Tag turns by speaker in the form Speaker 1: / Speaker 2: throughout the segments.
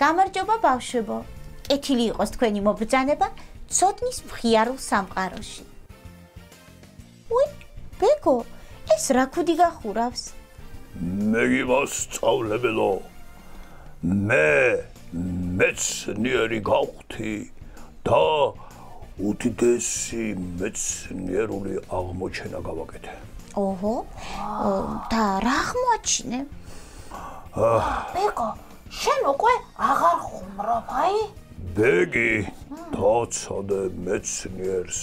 Speaker 1: გამარჯობა ბავშვებო. კეთილი იყოს თქვენი მობრძანება ცოდნის მხიარულ სამყაროში. უი, ბეგო, ეს რა ქუდი გახურავს?
Speaker 2: მე გიმასწავლებელო. მე მეცნიერი გავხდი და უდიდესი მეცნიერული აღმოჩენა გავაკეთე.
Speaker 1: ოჰო, და რა აღმოაჩინე?
Speaker 3: ბეგო, შენ უკვე აღარ ხუმრობ, აი?
Speaker 2: ბეგი დაცადე მეცნიერს,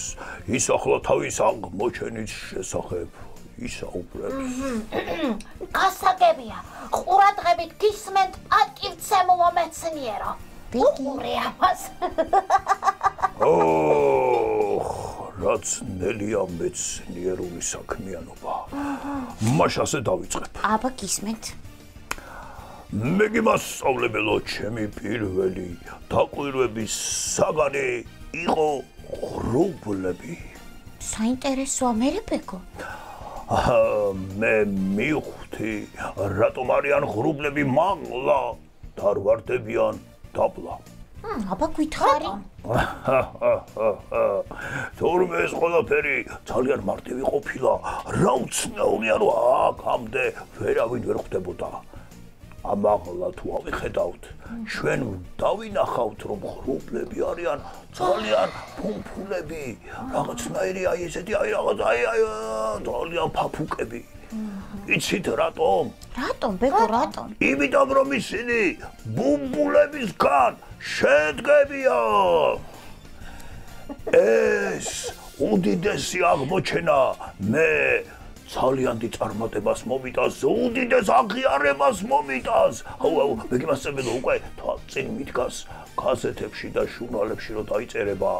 Speaker 2: ის ახლა თავის აღმოჩენის შესახებ ისაუბრებს.
Speaker 3: გასაგებია, ყურადღებით გისმენთ პატივცემულო მეცნიერო. უყურე ამას.
Speaker 2: რაც ნელია მეცნიერული საქმიანობა. მაშ ასე დავიწყებ.
Speaker 1: აბა გისმენთ.
Speaker 2: მე გიმასწავლებელო, ჩემი პირველი დაკვირვების საგანი იყო ღრუბლები.
Speaker 1: საინტერესოა, მერე ბეგო.
Speaker 2: მე მივხვდი, რატომ არიან ღრუბლები მაღლა და არ ვარდებიან დაბლა.
Speaker 1: აბა გითხარი.
Speaker 2: თურმე ეს ყველაფერი ძალიან მარტივი ყოფილა, რა უცნაურია, რომ აქამდე ვერავინ ვერ ხვდებოდა. ამაღლა თუ ავიხედავთ, ჩვენ დავინახავთ, რომ ღრუბლები არიან ძალიან ფუმფულები, რაღაცნაირი აი ესეთი აი რაღაც აი ძალიან ფაფუკები. იცით რატომ?
Speaker 1: რატომ, ბეგო, რატომ?
Speaker 2: იმიტომ რომ ისინი ბუმბულებისგან შედგებიან. ეს უდიდესი აღმოჩენა მე ძალიან დიდ წარმატებას მომიტანს, უდიდეს აღიარებას მომიტანს. აუ, მე გიმასწავლებელო, უკვე თვალწინ მიდგას გაზეთებში და ჟურნალებში რომ დაიწერება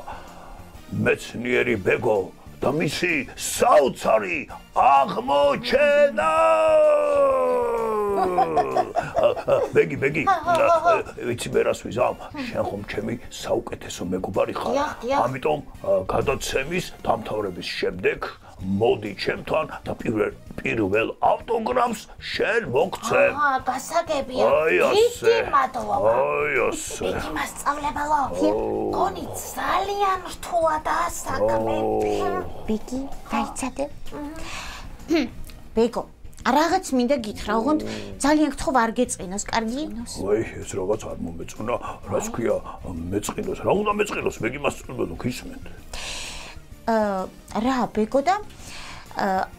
Speaker 2: მეცნიერი ბეგო და მისი საოცარი აღმოჩენა. ბეგი, ვიცი მე რას ვიზამ, შენ ხომ ჩემი საუკეთესო მეგობარი ხარ. ამიტომ გადაცემის დამთავრების შემდეგ მოდი ჩემთან და პირველ ავტოგრაფს შენ მოგცემ.
Speaker 3: გასაგებია. დიდი მადლობა. დიდი მასწავლებელო. გონი ძალიან რთულადაა საქმე.
Speaker 1: ბეგი, დაიცადე. ბეგო, რაღაც მინდა გითხრა, ოღონდ ძალიან გთხოვ არ გეწყინოს, კარგი?
Speaker 2: ვაი, ეს რაღაც არ მომეწონა, რაც ქვია, მეწყინოს. რა უნდა მეწყინოს, მე გიმასწავლებელო, გისმენთ.
Speaker 1: რა ბეგო და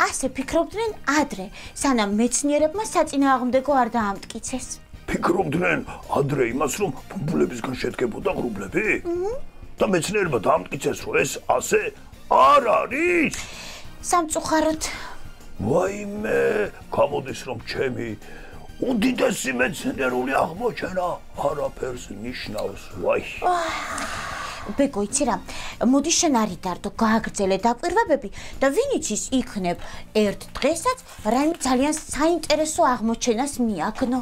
Speaker 1: ასე ფიქრობდნენ ადრე, სანამ მეცნიერებმა საწინააღმდეგო არ დაამტკიცეს.
Speaker 2: ფიქრობდნენ ადრე იმას, რომ ბუმბულებისგან შედგებოდა ღრუბლები? და მეცნიერებმა დაამტკიცეს, რომ ეს ასე არ არის?
Speaker 1: სამწუხაროდ.
Speaker 2: ვაიმე, გამოდის რომ ჩემი უდიდესი მეცნიერული აღმოჩენა არაფერს ნიშნავს, ვაი.
Speaker 1: ბეგო, იცი რა, მოდი შენ არ იდარდო, გააგრძელე დაკვირვებები და ვინ იცის იქნებ ერთ დღესაც რაიმე ძალიან საინტერესო აღმოჩენას მიაგნო.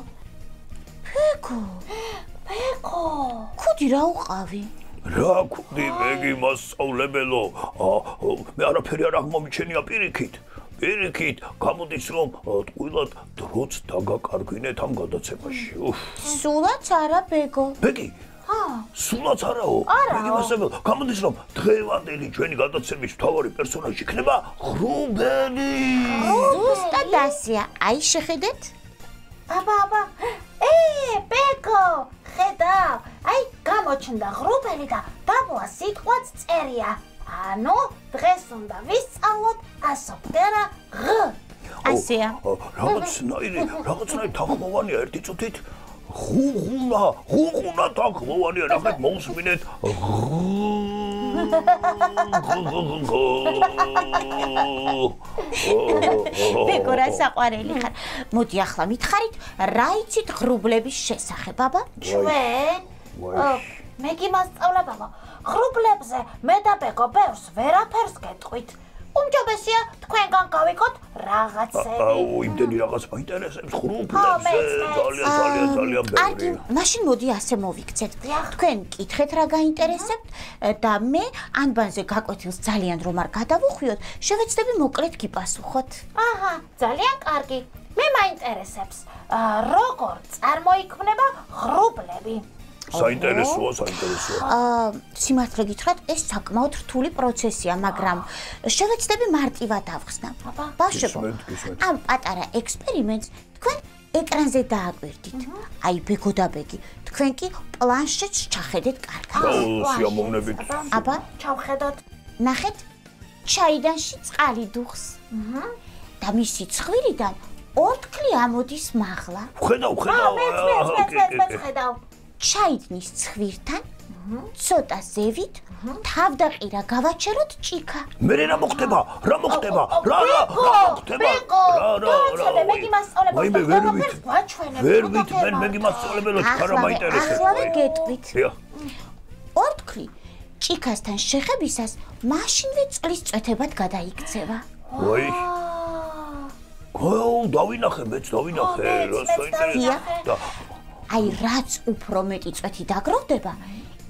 Speaker 1: ბეგო, ქუდი რა უყავი?
Speaker 2: რა ქუდი, მეგი მასწავლებელო, მე არაფერი არ აღმომიჩენია პირიქით. პირიქით, გამოდის რომ ტყუილად დროც დაგაკარგვინეთ ამ გადაცემაში.
Speaker 1: სულაც არა, ბეგო.
Speaker 2: ბეგი, სულაც არაო. მეგი მასწავლებელო, გამოდის რომ დღევანდელი ჩვენი გადაცემის მთავარი პერსონაჟი იქნება ღრუბელი.
Speaker 1: ზუსტად ასეა, აი შეხედეთ?
Speaker 3: აბა, ბეგო, ხედავ, აი გამოჩნდა ღრუბელი და დაბლა სიტყვაც წერია. ანუ დღეს უნდა ვისწავლოთ ასოფტერა ღ.
Speaker 1: ასეა.
Speaker 2: რაღაცნაირი თანხმოვანია ერთი წუთით. ღუღუნა თანხმოვანია, ნახეთ მოусმინეთ.
Speaker 1: ბეგო, რა საყვარელი ხარ. მოდი ახლა მითხარით, რა იცით ღრუბლების შესახებ, აბა?
Speaker 3: ჩვენ? მე გიმასწავლებელო, ღრუბლებზე მე და ბეგო ბევრს ვერაფერს გეტყვით. უმჯობესია თქვენგან გავიგოთ რაღაცები.
Speaker 2: აუ, იმდენი რაღაც მაინტერესებს ღრუბლებზე, ძალიან ბევრი.
Speaker 1: მაშინ მოდი ასე მოვიქცეთ. თქვენ კითხეთ რა გაინტერესებთ და მე ანბანზე გაკვეთილს ძალიან რომ არ გადავუხვიოთ, შევეცდები მოკლედ გიპასუხოთ.
Speaker 3: აჰა, ძალიან კარგი. მე მაინტერესებს, როგორ წარმოიქმნება ღრუბლები.
Speaker 2: საინტერესოა, საინტერესოა.
Speaker 1: სიმართლე გითხრათ, ეს საკმაოდ რთული პროცესია, მაგრამ შევეცდები მარტივად ავხსნა. ბავშვებო, ამ პატარა ექსპერიმენტს თქვენ ეკრანზე დააკვირდით. აი, ბეგო და ბეგი, თქვენ კი პლანშეტს ჩახედეთ კარგად.
Speaker 2: სიამოვნებით.
Speaker 3: აბა, ჩავხედოთ.
Speaker 1: ნახეთ, ჩაიდანში წყალი დუხს. და მისი ცხვირიდან ორთქლი ამოდის მაღლა.
Speaker 2: ხედავ.
Speaker 3: მეც ხედავ.
Speaker 1: ჩაიდნის ცხვირთან, ცოტა ზევით, თავდაყირა გავაჩეროთ ჭიქა.
Speaker 2: მე რა მოხდება? რა მოხდება? რა მოხდება?
Speaker 3: რა. მე გიმასწავლებო.
Speaker 2: მე ვერ ვით. ვერ ვით, მე გიმასწავლებელო, ხარა მაინტერესებს.
Speaker 1: ახლავე გეტყვით.
Speaker 2: დიახ.
Speaker 1: ორთქლი ჭიქასთან შეხებისას მაშინვე წყლის წვეთებად გადაიქცევა.
Speaker 2: ვაი. დავინახე, მეც დავინახე, რა საინტერესოა.
Speaker 1: აი, რაც უფრო მეტი წვეთი დაგროვდება,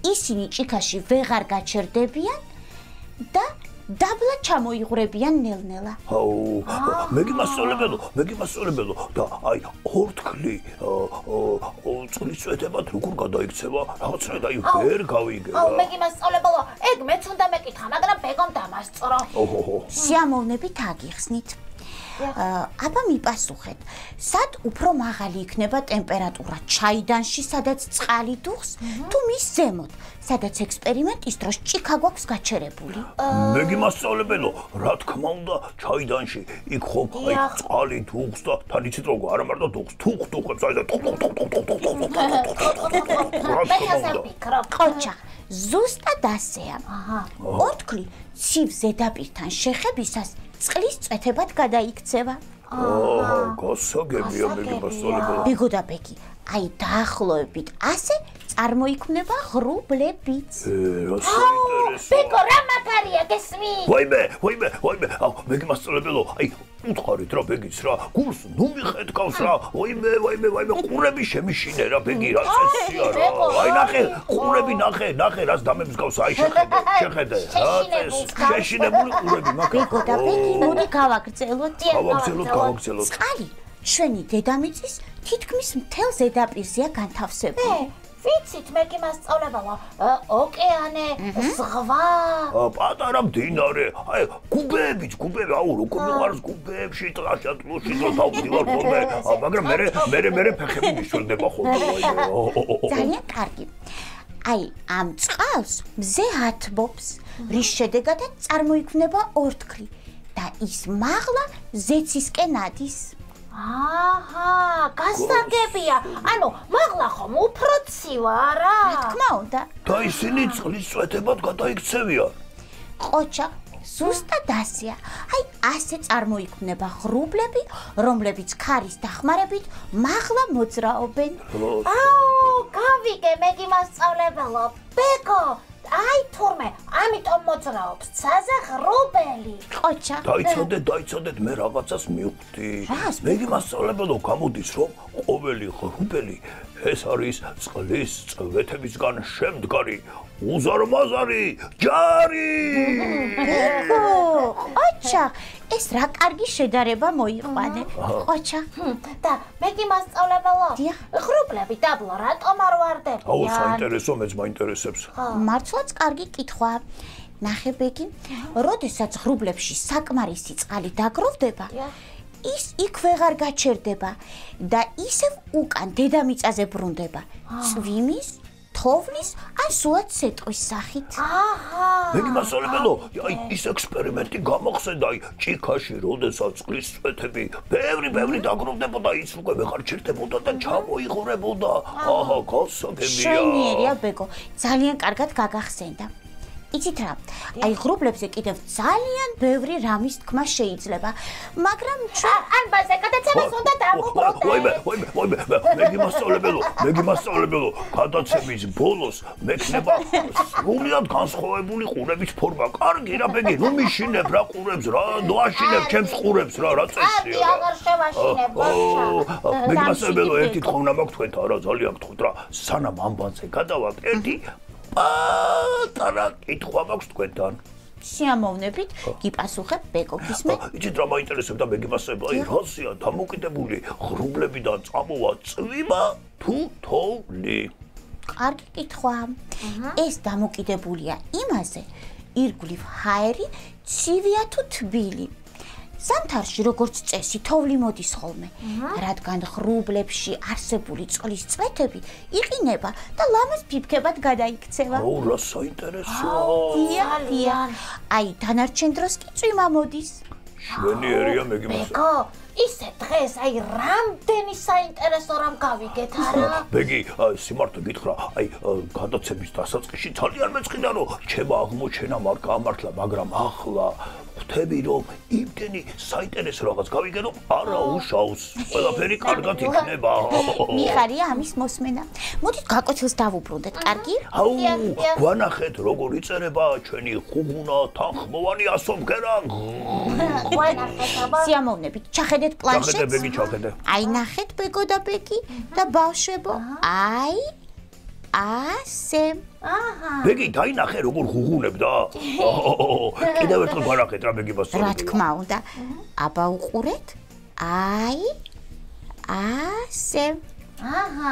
Speaker 1: ისინი ჭიქაში ვეღარ გაჩერდებიან და დაბლა ჩამოიღვრებიან ნელ-ნელა.
Speaker 2: მე გიმასწავლებელო და აი ორთქლი წყლის წვეთებად როგორ გადაიქცევა? რაღაცნაირად აი ვერ გავიგე.
Speaker 3: მე გიმასწავლებელო, ეგ მეც უნდა მეკითხა, მაგრამ ბეგომ დამასწრო.
Speaker 1: სიამოვნებით აგიხსნით. აბა მიპასუხეთ, სად უფრო მაღალი იქნება ტემპერატურა ჩაიდანში, სადაც წყალი დუხს, თუ მის ზემოთ, სადაც ექსპერიმენტის დროს ჭიქა გვაქვს გაჩერებული?
Speaker 2: მე გიმასწავლებელო, რა თქმა უნდა, ჩაიდანში იქ ხომ აი წყალი დუხს და თან იცით როგორ არა მარტო დუხს, თუხებს აი და
Speaker 1: ყოჩა, ზუსტად ასეა. ორთქლი ცივ ზედაპირთან შეხებისას წყლის წვეთებად გადაიქცევა.
Speaker 2: გასაგებია, მე გიმასწავლებელო.
Speaker 1: ბეგო და ბეგი, აი დაახლოებით ასე წარმოიქმნება ღრუბლებიც.
Speaker 2: რა საინტერესოა.
Speaker 3: ბეგო, რა მაგარია გესმი?
Speaker 2: ვაიმე, მე გიმასწავლებელო, აი უთხარით რა ბეგიც რა, გულს ნუ მიხედავს რა. ვაიმე, ყურები შემიშინე რა ბეგი, რა წესია რა. აი ნახე, ყურები ნახე, რას დამემსგავს, აი შეხედე. რა წეს, შეშინებული ყურები მაგა.
Speaker 1: ბეგო და ბეგი, მოდი გავაგრძელოთ.
Speaker 2: გავაგრძელოთ.
Speaker 1: წყალი ჩვენი დედამიწის თითქმის მთელ ზედაპირზეა განთავსებული.
Speaker 3: ვიცით, მე გიმასწავლებელო, ოკეანე, ზღვა.
Speaker 2: პატარა მდინარე, აი გუბები, აუ როგორ მიყვარს გუბებში, ტყაში, ტლუში და დავდივარ ხოლმე, მაგრამ მე ფეხები მიშველდება ხოლმე.
Speaker 1: ძალიან კარგი. აი ამ წყალს მზე ათბობს, რის შედეგადაც წარმოიქმნება ორთქლი და ის მაღლა ზეცისკენ ადის.
Speaker 3: გასაგებია. ანუ მაღლა ხომ უფრო ცივა რა?
Speaker 1: რა თქმა უნდა.
Speaker 2: და ისინი წყლის წვეთებად გადაიქცევიან.
Speaker 1: ყოჩა, ზუსტად ასეა. აი ასე წარმოიქმნება ღრუბლები, რომლებიც ქარის დახმარებით მაღლა მოძრაობენ.
Speaker 3: გავიგე, მე გიმასწავლებელო. ბეგო, აი თურმე, ამიტომ მოძრაობს ცაზე ღრუბელი.
Speaker 1: ყოჩა.
Speaker 2: დაიცოდეთ, მე რაღაცას მივხვდი. მე გიმასწავლებელო, გამოდის რომ ყოველი ღრუბელი ეს არის წყლის წვეთებისგან შემდგარი უზარმაზარი ჯარი.
Speaker 1: ყოჩა, ეს რა კარგი შედარება მოიყვანე. ყოჩა.
Speaker 3: და მე გიმასწავლებელო, ღრუბლები დაბლა რატომ არ ვარდებიან?
Speaker 2: აუ, საინტერესო, მეც მაინტერესებს.
Speaker 1: მართლაც კარგი კითხვაა. ნახე ბეგი, როდესაც ღრუბლებში საკმარისი წყალი დაგროვდება, ის იქ ვეღარ გაჩერდება და ისევ უკან დედამიწაზე ბრუნდება. წვიმის, თოვლის, ან სულად სეტყვის სახით.
Speaker 2: მე გიმასწავლებელო, აი ის ექსპერიმენტი გამოხსენდა, აი ჭიქაში, როდესაც წყლის წვეთები ბევრი დაგროვდებოდა, ის უკვე ვეღარ ჩერდებოდა და ჩამოიღვრებოდა. გასაგებია.
Speaker 1: შვენიერია ბეგო, ძალიან კარგად გაგახსენდა. იცით რა, აი ღრუბლებზე კიდევ ძალიან ბევრი რამის თქმა შეიძლება, მაგრამ
Speaker 3: ან ბაზე გადაცემას უნდა დავუბრუნდეთ.
Speaker 2: მე გიმასწავლებელო, გადაცემის ბოლოს მექნება სრულიად განსხვავებული ყურების ფორმა. კარგი რა ბეგი, ნუ მიშინებ რა ყურებს რა, ნუ აშინებ ჩემს ყურებს რა წესია.
Speaker 3: აი აღარ შევაშინებ ბაშა.
Speaker 2: მე გიმასწავლებელო, ერთი თქმა უნდა მაქვს თქვენთან რა, ძალიან გთხოვთ რა, სანამ ამბანზე გადავალთ, ერთი პატარა კითხვა მაქვს თქვენთან.
Speaker 1: სიამოვნებით, გიპასუხებ ბეგო გისმენ.
Speaker 2: იცით რა მაინტერესებდა მე გიმასწავლებელო, აი რაზეა დამოკიდებული ღრუბლებიდან წამოვა წვიმა თუ თოვლი?
Speaker 1: კარგი კითხვა. ეს დამოკიდებულია იმაზე, ირგვლივ ჰაერი ცივია თუ თბილი. ზამთარში როგორც წესი თოვლი მოდის ხოლმე, რადგან ღრუბლებში არსებული წყლის წვეთები იყინება და ლამაზ ფიფქებად გადაიქცევა.
Speaker 2: რა საინტერესოა.
Speaker 1: დია. აი, დანარჩენ დროს კი წვიმა მოდის.
Speaker 2: შვენიერია მეგიმასა.
Speaker 3: ბეგო, ისე დღეს აი რამდენი საინტერესო რამ გავიგეთ არა?
Speaker 2: ბეგი, სიმართლე გითხრა, აი გადაცემის დასაწყისში ძალიან მეწყიდა რომ ჩემ აღმოჩენა არ გამართლა, მაგრამ ახლა ხვდები რომ იმდენი საინტერესო რაღაც გავიგე რომ არა უშავს. ყველაფერი კარგად იქნება.
Speaker 1: მიხარია ამის მოსმენა. მოდით გაკვეთილს დავუბრუნდეთ, კარგი?
Speaker 2: აუ, გვანახეთ როგორ იწერება ჩვენი ხუღუნა თანხმოვანი ასომგერა.
Speaker 3: გვანახეთ აბა.
Speaker 1: სიამოვნებით, ჩახედეთ პლანშეტს.
Speaker 2: ჩახედე ბეგი, ჩახედე.
Speaker 1: აი, ნახეთ ბეგო და ბეგი და ბავშვებო. აი, ასე.
Speaker 2: ბეგი, დაინახე როგორ ხუღუნებდა. კიდევ ერთხელ გვანახეთ რა ბეგი მასწავლებელი.
Speaker 1: რა თქმა უნდა. აბა უყურეთ. აი, ასე.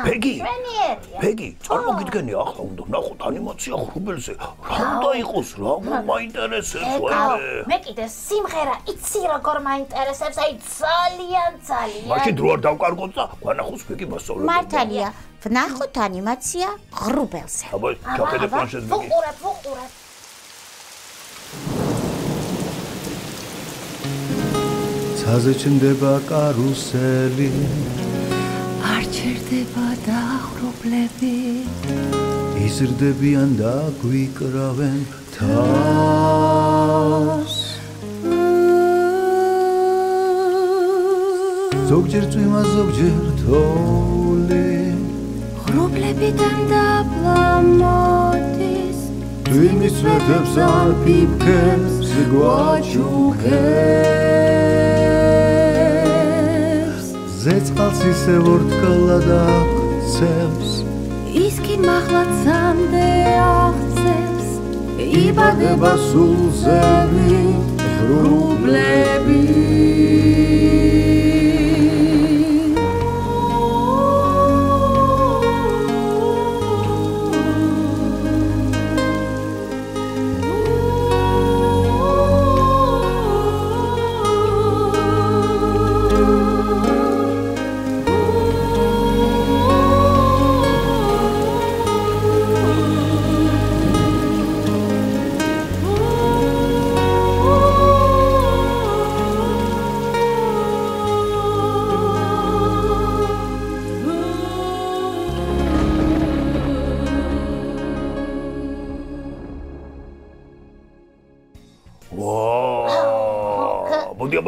Speaker 2: ბეგი,
Speaker 3: შვენიერია.
Speaker 2: ბეგი, წარმოგიდგენი ახლა უნდა ნახოთ ანიმაცია ღრუბელზე. რა უნდა იყოს, რა მაინტერესებს ვაიმე.
Speaker 3: მე კიდე სიმღერა იცი როგორ მაინტერესებს, აი ძალიან.
Speaker 2: მაშინ დრო არ დავკარგოთ და გვანახოს ბეგი მასწავლებელი.
Speaker 1: მართალია, ვნახოთ ანიმაცია ღრუბელზე.
Speaker 2: აბა, ჩახედე პლანშეტს ბეგი.
Speaker 3: ვუყურებ.
Speaker 4: ცაზე ჩნდება კარუსელი
Speaker 5: არ ჩერდება დაღრუბლები
Speaker 4: იზრდებიან და გვიკრავენ თავს ზოგჯერ წვიმა ზოგჯერ თოვლი
Speaker 5: ღრუბლებიდან დაბლა მოდის
Speaker 4: წვიმის წვეთებს ან ფიფქებს გვაჩუქებს ზეწყალს ისე ვორთქლა და ხცევს
Speaker 5: ის კი მაღლაც ამდე აღწევს
Speaker 4: იბადება სულზევი ღრუბლები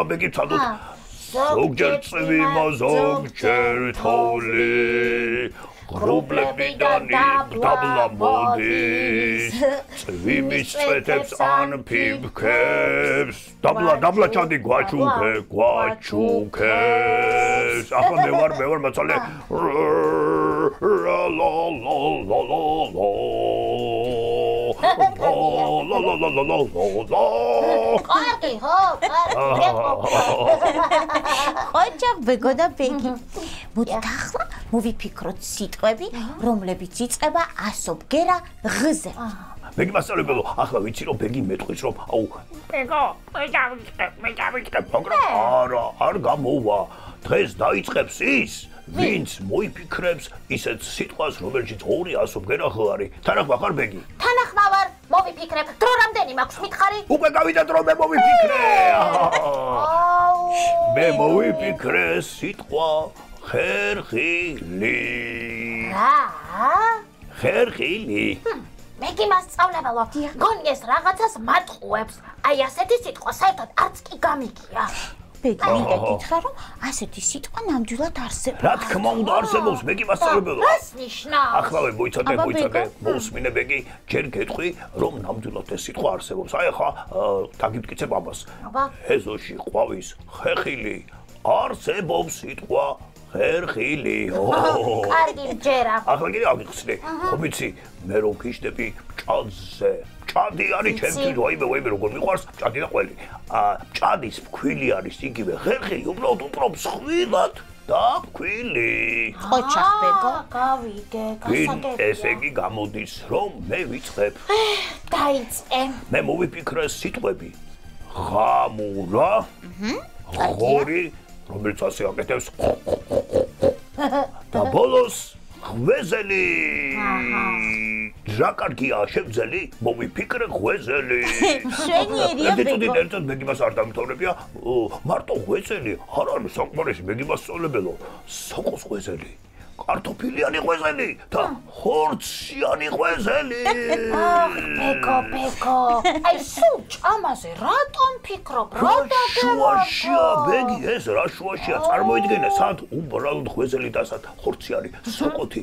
Speaker 2: ბეგი ცადოთ ზოგჯერ წვიმა ზოგჯერ თოვლი ღრუბლებიდან დაბლა მოდის წვიმის წვეთებს ან ფიფქებს დაბლა ჩადი გვაჩუქებს ახლა მე ვარ მაცალე
Speaker 3: კარგი ხო?
Speaker 1: ხოჭა ბეგო და ბეგი. მოდით ახლა მოვიფიქროთ სიტყვები, რომლებიც იწყება ასობგერა ღზე.
Speaker 2: ბეგი მასწავლებელო, ახლა ვიცი რომ ბეგი მეტყვის რომ აუ ბეგო, მე დავიწყებ, მაგრამ არ გამოვა. დღეს დაიწყებს ის, ვინც მოიფიქრებს ისეთ სიტყვას, რომელშიც ორი ასობგერა ღ არის. თანახმა ხარ ბეგი?
Speaker 3: თანახმა ვარ, მოვიფიქრებ. დრო რამდენი მაქვს მითხარი?
Speaker 2: უკვე გავიდა დრო მე მოვიფიქრე. მე მოვიფიქრე სიტყვა ხერხილი.
Speaker 3: რა?
Speaker 2: ხერხილი.
Speaker 3: მე კი მასწავლებელო, გონი ეს რაღაცას მატყუებს. აი ასეთი სიტყვა საერთოდ არც კი გამიგია.
Speaker 1: ბეგი მინდა გითხრა რომ ასეთი სიტყვა ნამდვილად არსებობს.
Speaker 2: რა თქმა უნდა არსებობს, ბეგი მასწავლებელო.
Speaker 3: რას ნიშნავს?
Speaker 2: ახლავე მოიცადე, მოусმინე ბეგი, ჯერ გეტყვი რომ ნამდვილად ეს სიტყვა არსებობს. აი ახლა დაგიმტკიცებ ამას. ეზოში ყვავის ხეხილი არსებობს სიტყვა ხერხილი.
Speaker 3: კარგი მჯერა.
Speaker 2: ახლა კიდე აღიხსნე. ხომ იცი, მე რომ გიშდები ჭადზე. ჭადი არის ჩემთვის, ვაიმე როგორ მიყვარს ჭადი და ყველი. ჭადის ფქვილი არის იგივე ხერხი, უბრალოდ უპრობს ხვილად დაფქვილი.
Speaker 1: ყოჩახ ბეგო.
Speaker 3: გავიგე,
Speaker 2: ვინ
Speaker 3: გასაგებია.
Speaker 2: ესე იგი გამოდის, რომ მე ვიწყებ.
Speaker 3: დაიწყე.
Speaker 2: მე მოვიფიქრე სიტყვები. ღამურა. ღორი, რომელიც ასე აკეთებს. და ბოლოს ღვეზელი. რა კარგია შევძელი, მოვიფიქრე ღვეზელი.
Speaker 1: შვენიერია ბეგო.
Speaker 2: ერთად მეგიმას არ დამთავრებია, მარტო ღვეზელი, არ არის საკმარისი მეგიმას სწავლებელო. სოკოს ღვეზელი, კარტოფილიანი ღვეზელი და ხორციანი ღვეზელი.
Speaker 3: ბეგო. აი სულ ჭამაზე რატომ ფიქრობ? რა
Speaker 2: შუაშია, ბეგი, ეს რა შუაშია? წარმოიდგინე, სად უბრალოდ ღვეზელი და სად ხორციანი, სოკოთი,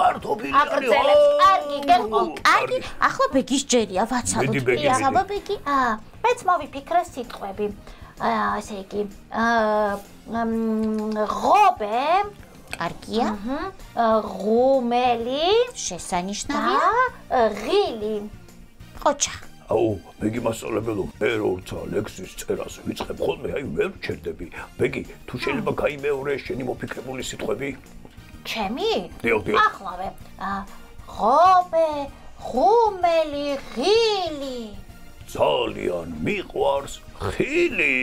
Speaker 2: კარტოფილიანი.
Speaker 3: აგრძელებს, კარგი, გეყო.
Speaker 1: კარგი, ახლა ბეგის ჯერია ვაცალოთ.
Speaker 2: მიდი, ბეგი, მიდი.
Speaker 1: საბა ბეგი.
Speaker 3: მეც მოვიფიქრე სიტყვები. ასე იგი, ღობე,
Speaker 1: კარგია.
Speaker 3: ღუმელი
Speaker 1: შესანიშნავია.
Speaker 3: და ღილი.
Speaker 1: ყოჩა.
Speaker 2: აუ, ბეგი მასწავლებელო, მე როცა ლექსის წერას ვიწყებ ხოლმე, აი ვერ ვჩერდები. ბეგი, თუ შეიძლება გაიმეორე შენი მოფიქრებული სიტყვები?
Speaker 3: ჩემი?
Speaker 2: დიახ.
Speaker 3: ახლავე. ღობე, ღუმელი, ღილი.
Speaker 2: ძალიან მიყვარს ხილი.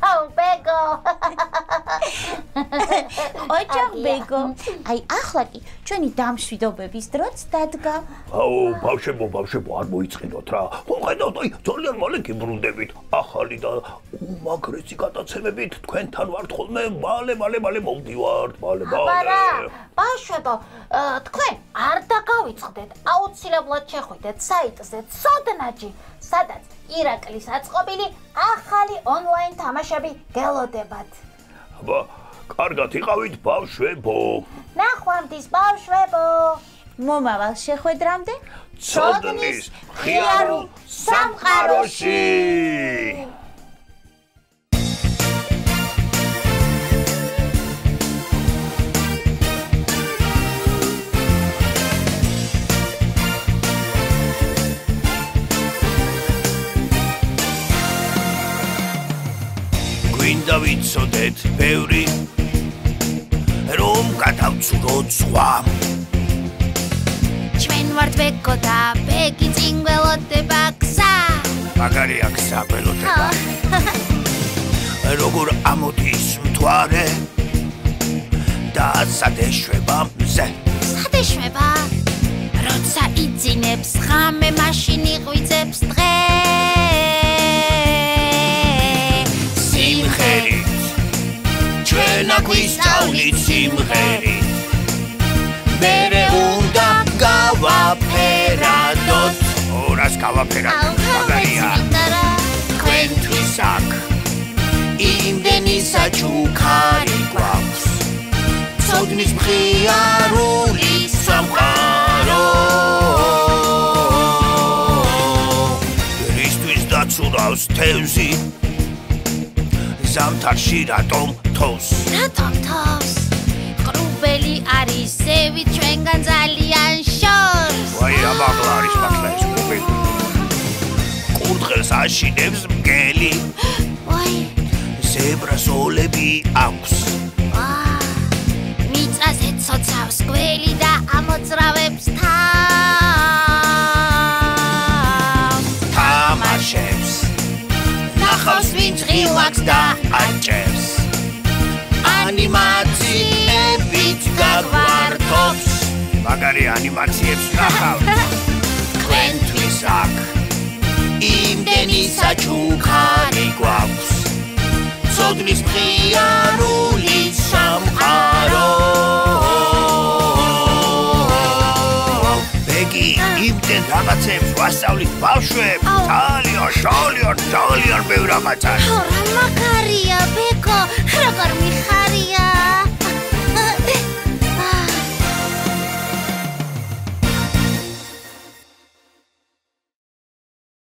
Speaker 3: აუ, ბეგო.
Speaker 1: ყოჩახ ბეგო. აი ახლა კი ჩვენი დამშვიდობების დროც დადგა.
Speaker 2: აუ, ბავშვებო, არ მოიწყინოთ რა. ხო, ხედავთ, აი, ძალიან მალე გიბრუნდებით. ახალი და უმაგრესი გადაცემებით თქვენთან ვართ ხოლმე, მალე მოვდივართ, მალე.
Speaker 3: აბარა, ბავშვებო, თქვენ არ დაგავიწყდეთ, აუცილებლად შეხვიდეთ საიტზე ცოდნაჯი, სადაც ირაკლის აწყობილი ახალი ონლაინ თამაშები გელოდებათ.
Speaker 2: აბა, კარგად იყავით ბავშვებო.
Speaker 3: ნახვამდის ბავშვებო.
Speaker 1: მომავალ შეხვედრამდე
Speaker 2: ცოდნის ღიარულ სამყაროში. გვინდა ვიცოდეთ ბევრი, რომ გადავცუროთ სხვა.
Speaker 5: ჩვენ ვართ ბეგო და ბეგი წინ გველოდება გზა.
Speaker 2: მაგარია გზა გველოდება. როგორ ამოდის მთვარე და სად ეშვება მზე.
Speaker 5: სად ეშვება? როცა იძინებს ღამე მაშინ იღვიძებს დღე.
Speaker 2: სიმღერით ჩვენ აქ ვისწავლით სიმღერით. მერე უნდა გავაფერადოთ. ორას გავაფერადოთ. მაგარია. თქვენთვის აქ იმდენი საჩუქარი გვაქვს. ცოდნის მხიარული სამყარო. რისთვის დაცურავს თევზი? ზამთარში რატომ თოვს?
Speaker 5: რატომ თავს? ყრუბელი არის ზევი ჩვენგან ძალიან შორს.
Speaker 2: ვაი, ამაღლა არის მართლა ეს ყრუბელი. კურდღელს აშინებს მგელი.
Speaker 5: ვაი,
Speaker 2: ზებრას ოლები აქვს.
Speaker 5: მიწაზე ცოცავს გველი და ამოძრავებს თავს.
Speaker 2: თამაშებს ნახავს ვინც ღილაკს და აჭერს. ანიმაციებით გაგვართობს. მაგარი ანიმაციებს ნახავთ. თქვენთვის აქ იმდენი საჩუქარი გვაქვს. ცოდნის მხიარული სამყარო. ბეგი, იმდენ რაღაცებს ვასწავლით ბავშვებს. ძალიან ბევრ რაღაცას.
Speaker 5: რა მაგარია ბეგო, როგორ მიხარია.